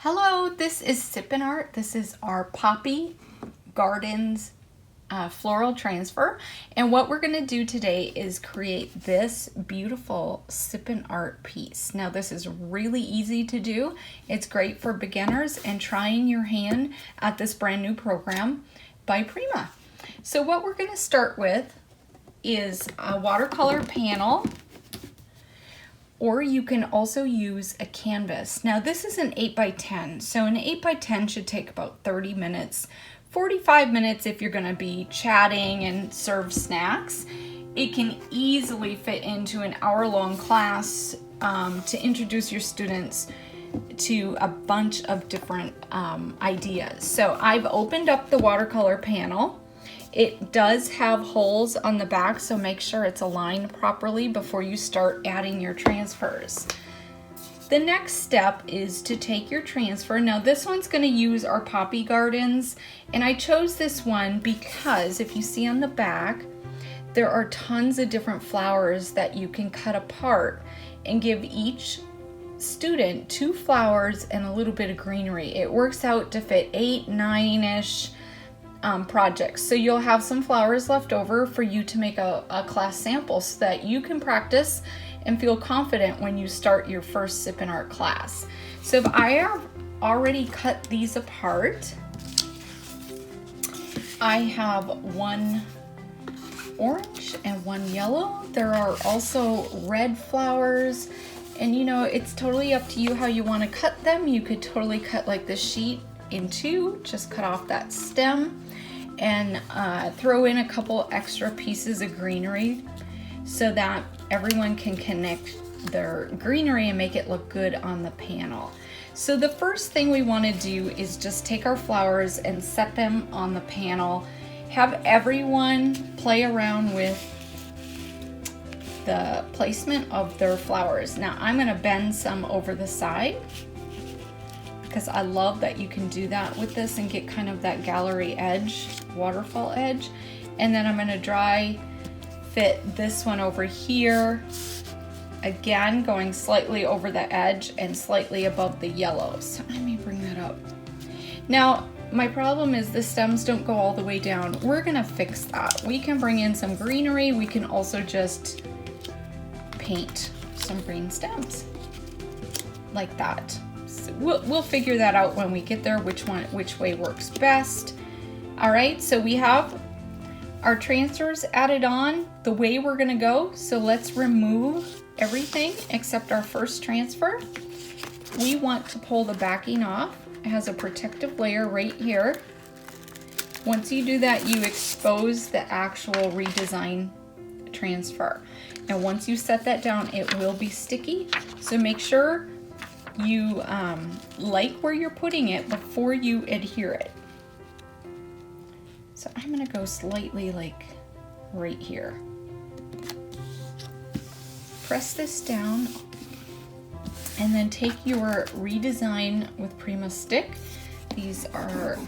Hello, this is Sippin' Art. This is our Poppy Gardens floral transfer. And what we're gonna do today is create this beautiful Sippin' Art piece. Now this is really easy to do. It's great for beginners and trying your hand at this brand new program by Prima. So what we're gonna start with is a watercolor panel, or you can also use a canvas. Now this is an 8x10, so an 8x10 should take about 30 minutes, 45 minutes if you're gonna be chatting and serve snacks. It can easily fit into an hour-long class to introduce your students to a bunch of different ideas. So I've opened up the watercolor panel. It does have holes on the back, so make sure it's aligned properly before you start adding your transfers. The next step is to take your transfer. Now this one's going to use our Poppy Gardens, and I chose this one because if you see on the back, there are tons of different flowers that you can cut apart and give each student 2 flowers and a little bit of greenery. It works out to fit 8, 9-ish projects. So you'll have some flowers left over for you to make a class sample so that you can practice and feel confident when you start your first Sippin' Art class. So if I have already cut these apart, I have one orange and one yellow. There are also red flowers, and you know, it's totally up to you how you want to cut them. You could totally cut like this sheet in 2, just cut off that stem and throw in a couple extra pieces of greenery so that everyone can connect their greenery and make it look good on the panel. So the first thing we want to do is just take our flowers and set them on the panel. Have everyone play around with the placement of their flowers. Now I'm going to bend some over the side, because I love that you can do that with this and get kind of that gallery edge, waterfall edge. And then I'm gonna dry fit this one over here, again going slightly over the edge and slightly above the yellows. So let me bring that up. Now my problem is the stems don't go all the way down. We're gonna fix that. We can bring in some greenery. We can also just paint some green stems like that. We'll figure that out when we get there, which way works best. All right, so we have our transfers added on the way we're gonna go. So let's remove everything except our first transfer. We want to pull the backing off. It has a protective layer right here. Once you do that, you expose the actual redesign transfer. And once you set that down, it will be sticky. So make sure you like where you're putting it before you adhere it. So I'm gonna go slightly like right here. Press this down and then take your redesign with Prima stick. These are,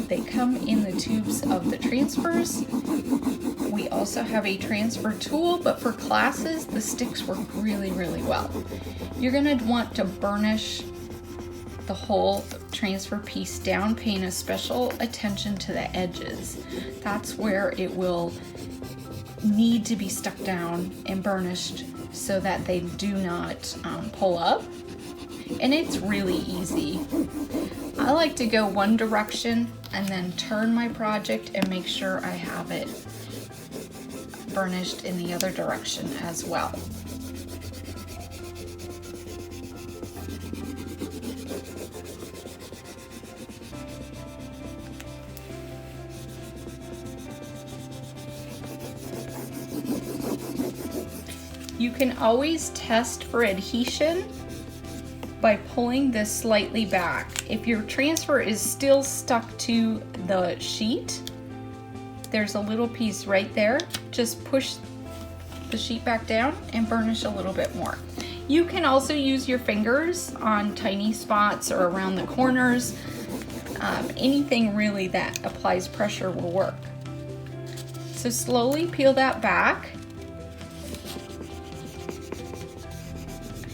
they come in the tubes of the transfers. We also have a transfer tool, but for classes, the sticks work really, really well. You're gonna want to burnish the whole transfer piece down, paying a special attention to the edges. That's where it will need to be stuck down and burnished so that they do not pull up. And it's really easy. I like to go one direction and then turn my project and make sure I have it burnished in the other direction as well. You can always test for adhesion by pulling this slightly back. If your transfer is still stuck to the sheet, there's a little piece right there. Just push the sheet back down and burnish a little bit more. You can also use your fingers on tiny spots or around the corners. Anything really that applies pressure will work. So slowly peel that back.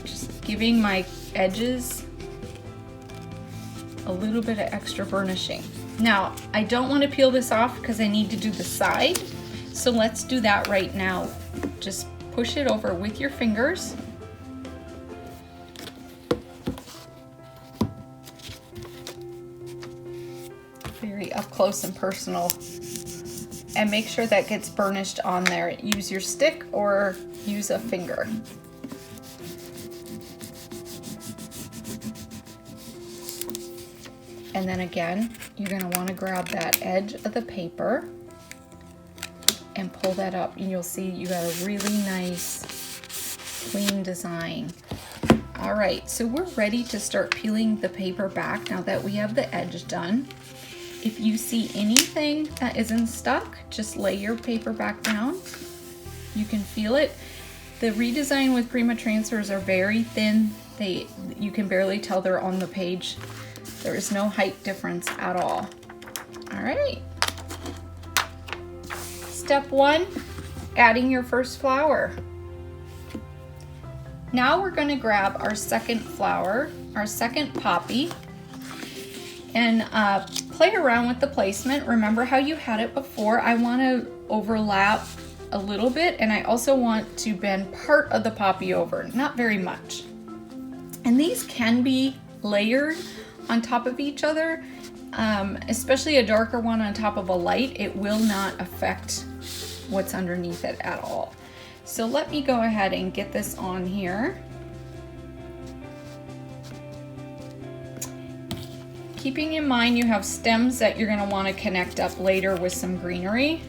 Just giving my edges a little bit of extra burnishing. Now, I don't want to peel this off because I need to do the side. So let's do that right now. Just push it over with your fingers. Very up close and personal. And make sure that gets burnished on there. Use your stick or use a finger. And then again, you're going to want to grab that edge of the paper and pull that up, and you'll see you got a really nice clean design. All right, so we're ready to start peeling the paper back now that we have the edge done. If you see anything that isn't stuck, just lay your paper back down. You can feel it. The redesign with Prima transfers are very thin. You can barely tell they're on the page. There is no height difference at all. All right. Step 1, adding your first flower. Now we're going to grab our second flower, our second poppy, and play around with the placement. Remember how you had it before. I want to overlap a little bit, and I also want to bend part of the poppy over, not very much. And these can be layered on top of each other, especially a darker one on top of a light. It will not affect what's underneath it at all. So let me go ahead and get this on here. Keeping in mind you have stems that you're going to want to connect up later with some greenery.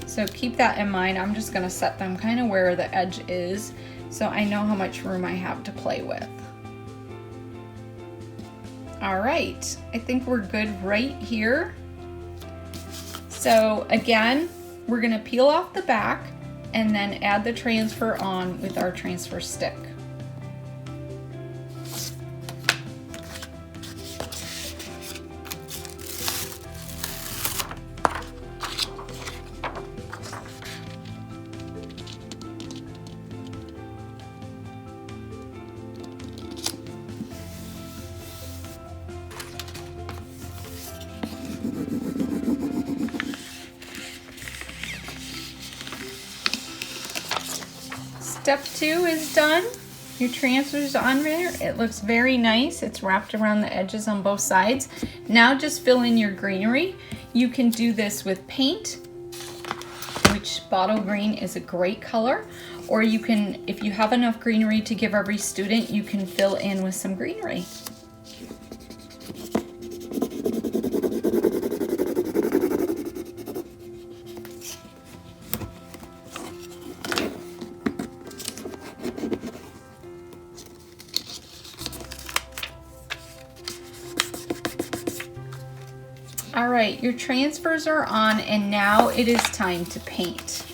So keep that in mind. I'm just going to set them kind of where the edge is so I know how much room I have to play with. All right, I think we're good right here. So again, we're going to peel off the back and then add the transfer on with our transfer stick. Step 2 is done. Your transfer's on there. It looks very nice. It's wrapped around the edges on both sides. Now just fill in your greenery. You can do this with paint, which bottle green is a great color, or you can, if you have enough greenery to give every student, you can fill in with some greenery. All right, your transfers are on, and now it is time to paint.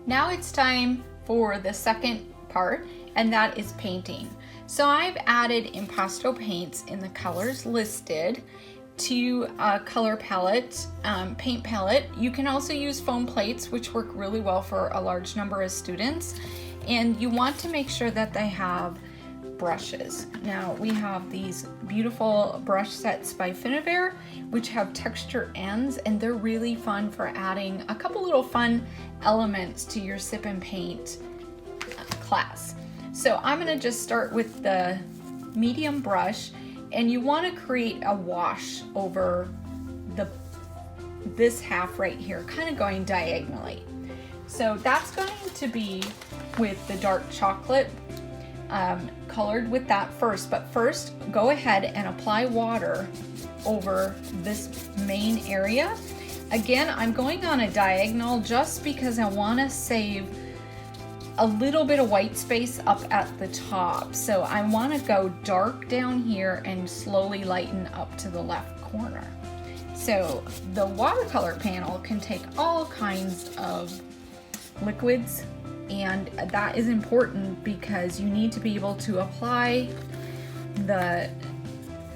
Now it's time for the second part, and that is painting. So I've added impasto paints in the colors listed to a color palette, paint palette. You can also use foam plates, which work really well for a large number of students. And you want to make sure that they have brushes. Now we have these beautiful brush sets by Finavere, which have texture ends, and they're really fun for adding a couple little fun elements to your sip and paint class. So I'm going to just start with the medium brush, and you want to create a wash over this half right here, kind of going diagonally. So that's going to be with the dark chocolate colored with that first, but first go ahead and apply water over this main area. Again, I'm going on a diagonal just because I want to save a little bit of white space up at the top. So I want to go dark down here and slowly lighten up to the left corner. So the watercolor panel can take all kinds of liquids, and that is important because you need to be able to apply the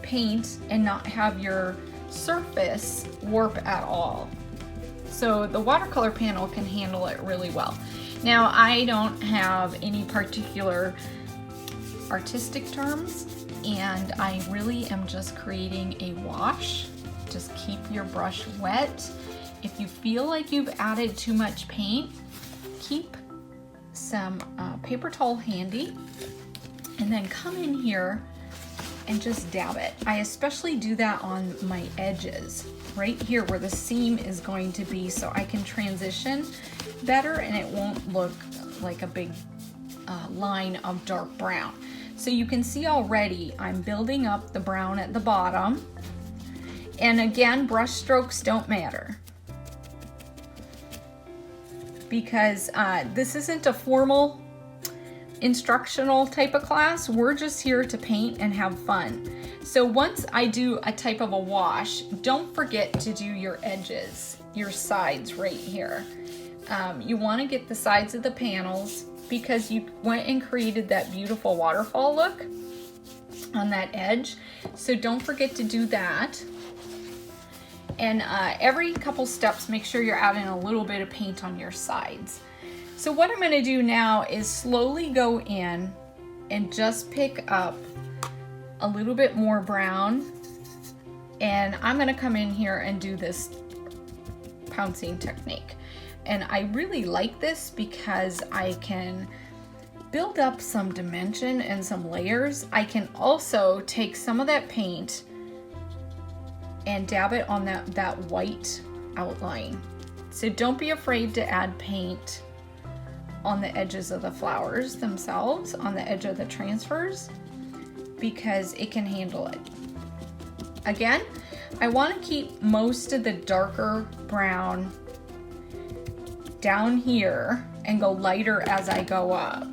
paint and not have your surface warp at all. So the watercolor panel can handle it really well. Now, I don't have any particular artistic terms, and I really am just creating a wash. Just keep your brush wet. If you feel like you've added too much paint, keep some paper towel handy and then come in here and just dab it. I especially do that on my edges, right here where the seam is going to be, so I can transition better and it won't look like a big line of dark brown. So you can see already I'm building up the brown at the bottom. And again, brush strokes don't matter, because this isn't a formal instructional type of class. We're just here to paint and have fun. So once I do a type of a wash, don't forget to do your edges, your sides right here. You want to get the sides of the panels because you went and created that beautiful waterfall look on that edge. So don't forget to do that. And every couple steps, make sure you're adding a little bit of paint on your sides. So what I'm gonna do now is slowly go in and just pick up a little bit more brown. And I'm gonna come in here and do this pouncing technique. And I really like this because I can build up some dimension and some layers. I can also take some of that paint and dab it on that white outline. So don't be afraid to add paint on the edges of the flowers themselves, on the edge of the transfers, because it can handle it. Again, I want to keep most of the darker brown down here and go lighter as I go up.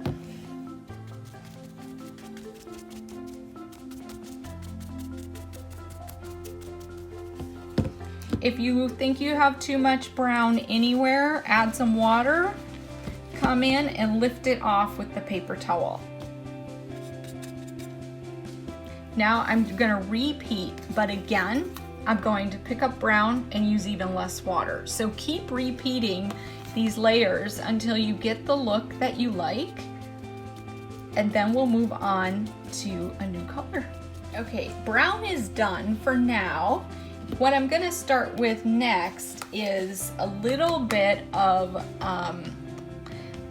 If you think you have too much brown anywhere, add some water, come in and lift it off with the paper towel. Now I'm gonna repeat, but again, I'm going to pick up brown and use even less water. So keep repeating these layers until you get the look that you like, and then we'll move on to a new color. Okay, brown is done for now. What I'm gonna start with next is a little bit of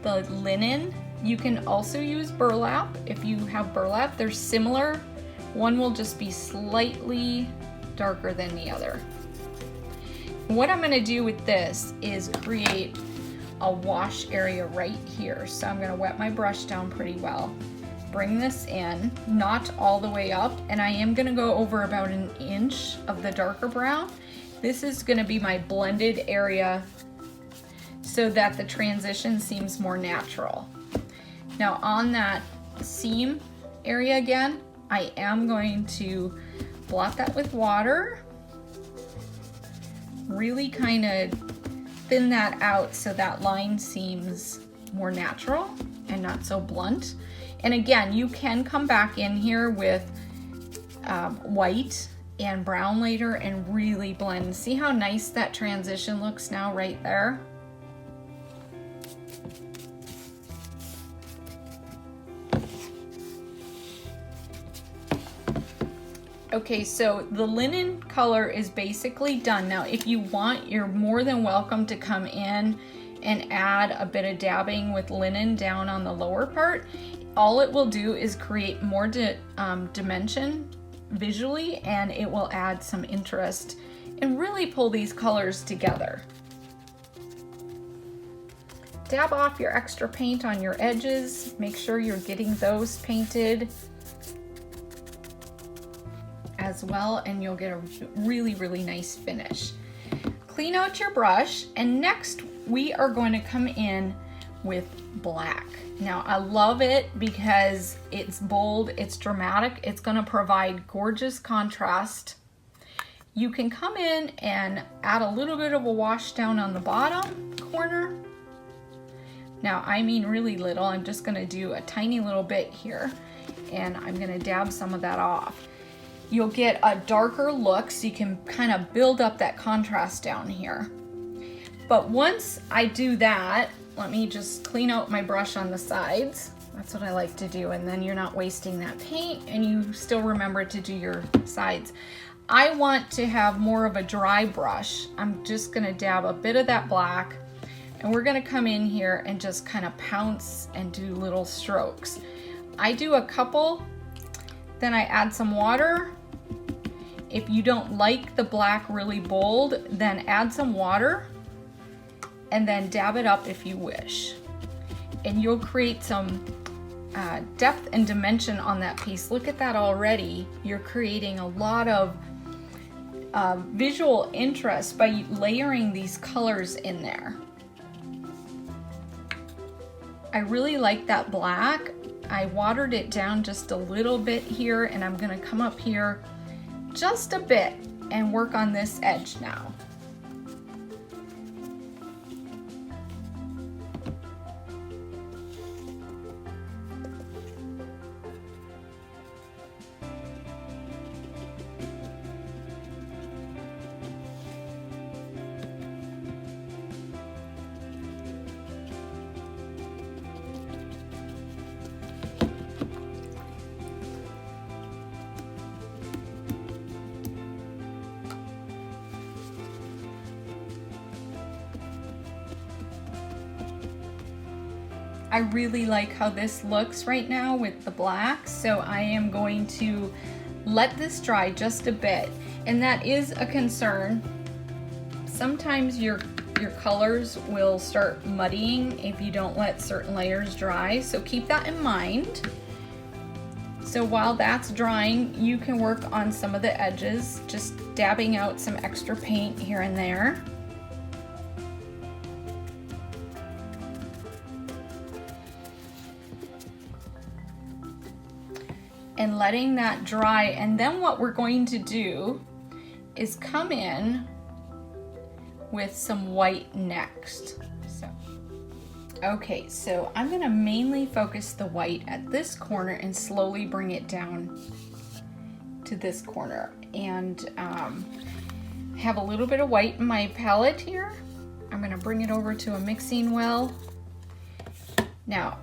the linen. You can also use burlap if you have burlap. They're similar. One will just be slightly darker than the other. What I'm gonna do with this is create a wash area right here. So I'm gonna wet my brush down pretty well. Bring this in, not all the way up, and I am gonna go over about an inch of the darker brown. This is gonna be my blended area so that the transition seems more natural. Now on that seam area again, I am going to blot that with water, really kind of thin that out so that line seems more natural and not so blunt. And again, you can come back in here with white and brown later and really blend. See how nice that transition looks now right there? Okay, so the linen color is basically done. Now, if you want, you're more than welcome to come in and add a bit of dabbing with linen down on the lower part. All it will do is create more dimension visually, and it will add some interest and really pull these colors together. Dab off your extra paint on your edges. Make sure you're getting those painted as well, and you'll get a really, really nice finish. Clean out your brush, and next we are going to come in with black. Now I love it because it's bold, it's dramatic, it's going to provide gorgeous contrast. You can come in and add a little bit of a wash down on the bottom corner. Now I mean really little, I'm just going to do a tiny little bit here, and I'm going to dab some of that off. You'll get a darker look, so you can kind of build up that contrast down here. But once I do that, let me just clean out my brush on the sides. That's what I like to do, and then you're not wasting that paint and you still remember to do your sides. I want to have more of a dry brush. I'm just gonna dab a bit of that black, and we're gonna come in here and just kind of pounce and do little strokes. I do a couple, then I add some water. If you don't like the black really bold, then add some water and then dab it up if you wish. And you'll create some depth and dimension on that piece. Look at that already. You're creating a lot of visual interest by layering these colors in there. I really like that black. I watered it down just a little bit here, and I'm gonna come up here just a bit and work on this edge now. I really like how this looks right now with the black, so I am going to let this dry just a bit. And that is a concern. Sometimes your colors will start muddying if you don't let certain layers dry, so keep that in mind. So while that's drying, you can work on some of the edges, just dabbing out some extra paint here and there. And letting that dry, and then what we're going to do is come in with some white next. Okay, so I'm gonna mainly focus the white at this corner and slowly bring it down to this corner, and have a little bit of white in my palette here. I'm gonna bring it over to a mixing well. Now,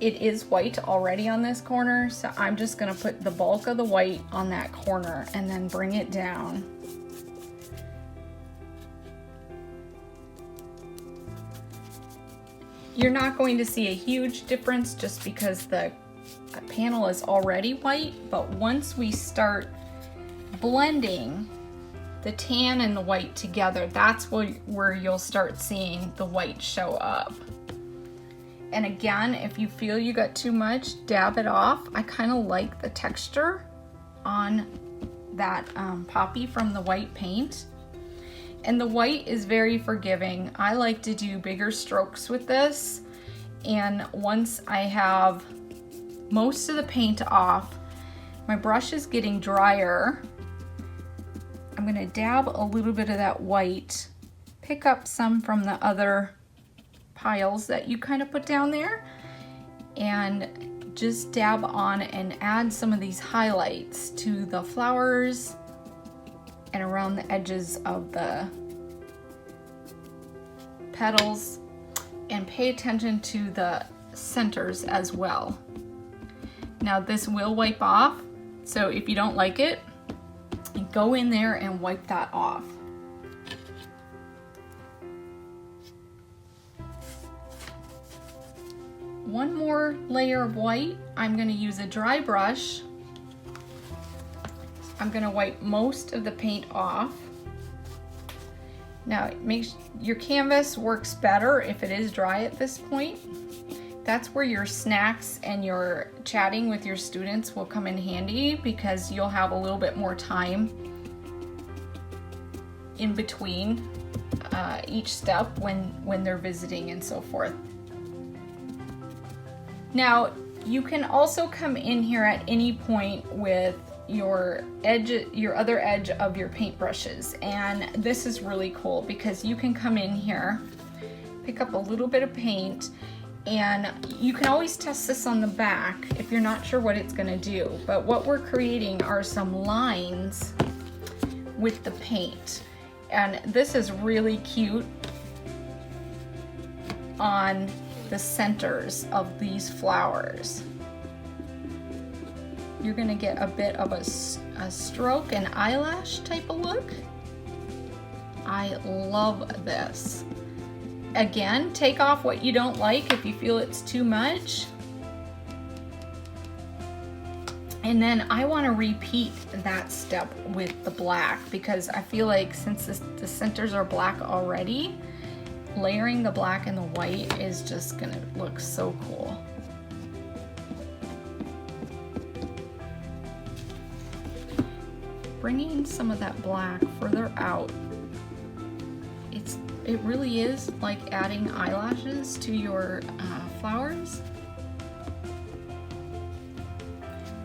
it is white already on this corner, so I'm just gonna put the bulk of the white on that corner and then bring it down. You're not going to see a huge difference just because the panel is already white, but once we start blending the tan and the white together, that's where you'll start seeing the white show up. And again, if you feel you got too much, dab it off. I kind of like the texture on that poppy from the white paint. And the white is very forgiving. I like to do bigger strokes with this. And once I have most of the paint off, my brush is getting drier. I'm gonna dab a little bit of that white, pick up some from the other piles that you kind of put down there, and just dab on and add some of these highlights to the flowers and around the edges of the petals, and pay attention to the centers as well. Now this will wipe off, so if you don't like it, go in there and wipe that off. One more layer of white. I'm going to use a dry brush. I'm going to wipe most of the paint off. Now, your canvas works better if it is dry at this point. That's where your snacks and your chatting with your students will come in handy, because you'll have a little bit more time in between each step when they're visiting and so forth. Now, you can also come in here at any point with your other edge of your paintbrushes, and this is really cool because you can come in here, pick up a little bit of paint, and you can always test this on the back if you're not sure what it's going to do. But what we're creating are some lines with the paint, and this is really cute on the centers of these flowers. You're gonna get a bit of a stroke and eyelash type of look. I love this. Again, take off what you don't like if you feel it's too much. And then I want to repeat that step with the black, because I feel like since the centers are black already, layering the black and the white is just gonna look so cool. Bringing some of that black further out, it really is like adding eyelashes to your flowers.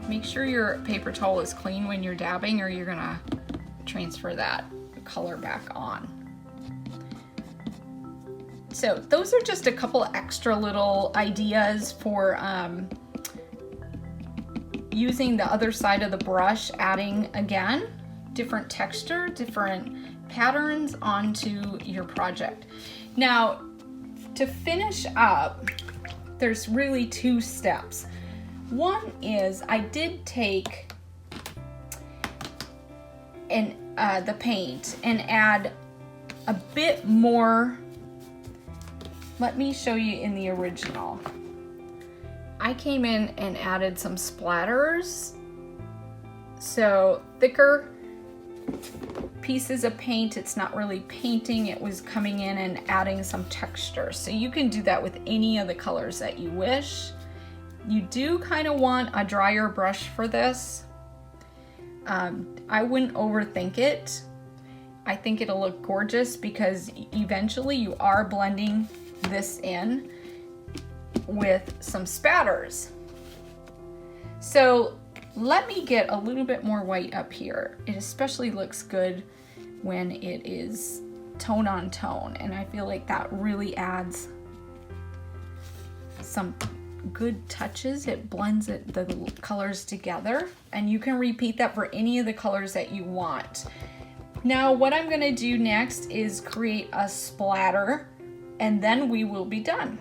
Make sure your paper towel is clean when you're dabbing, or you're gonna transfer that color back on. So those are just a couple extra little ideas for using the other side of the brush, adding again different texture, different patterns onto your project. Now, to finish up, there's really two steps. One is I did take the paint and add a bit more. Let me show you in the original. I came in and added some splatters. So thicker pieces of paint. It's not really painting, it was coming in and adding some texture. So you can do that with any of the colors that you wish. You do kind of want a drier brush for this. I wouldn't overthink it. I think it'll look gorgeous because eventually you are blending this in with some spatters. So let me get a little bit more white up here. It especially looks good when it is tone on tone, and I feel like that really adds some good touches. It blends the colors together, and you can repeat that for any of the colors that you want. Now what I'm going to do next is create a splatter, and then we will be done.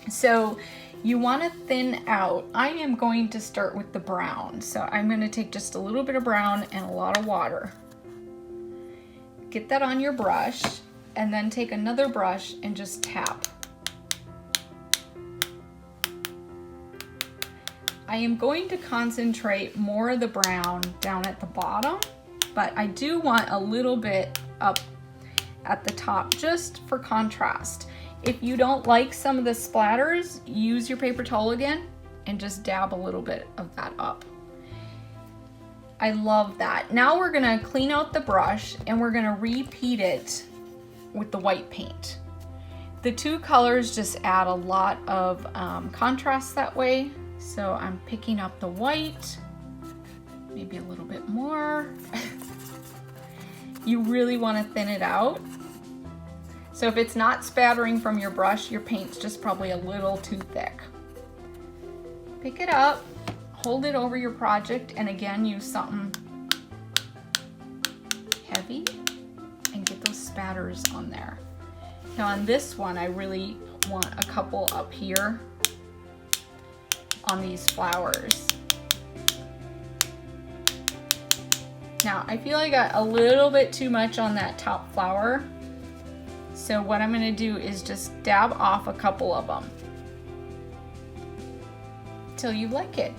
So you want to thin out. I am going to start with the brown, so I'm going to take just a little bit of brown and a lot of water. Get that on your brush, and then take another brush and just tap. I am going to concentrate more of the brown down at the bottom, but I do want a little bit up at the top just for contrast. If you don't like some of the splatters, use your paper towel again and just dab a little bit of that up. I love that. Now we're gonna clean out the brush and we're gonna repeat it with the white paint. The two colors just add a lot of contrast that way. So I'm picking up the white, maybe a little bit more. You really want to thin it out. So if it's not spattering from your brush, your paint's just probably a little too thick. Pick it up, hold it over your project, and again use something heavy and get those spatters on there. Now on this one, I really want a couple up here on these flowers. Now I feel I got a little bit too much on that top flower, so what I'm going to do is just dab off a couple of them till you like it.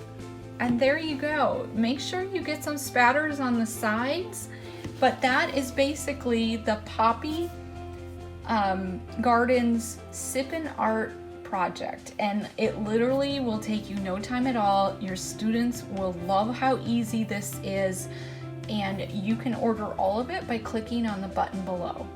And there you go. Make sure you get some spatters on the sides, but that is basically the Poppy Gardens Sippin' Art project, and it literally will take you no time at all. Your students will love how easy this is, and you can order all of it by clicking on the button below.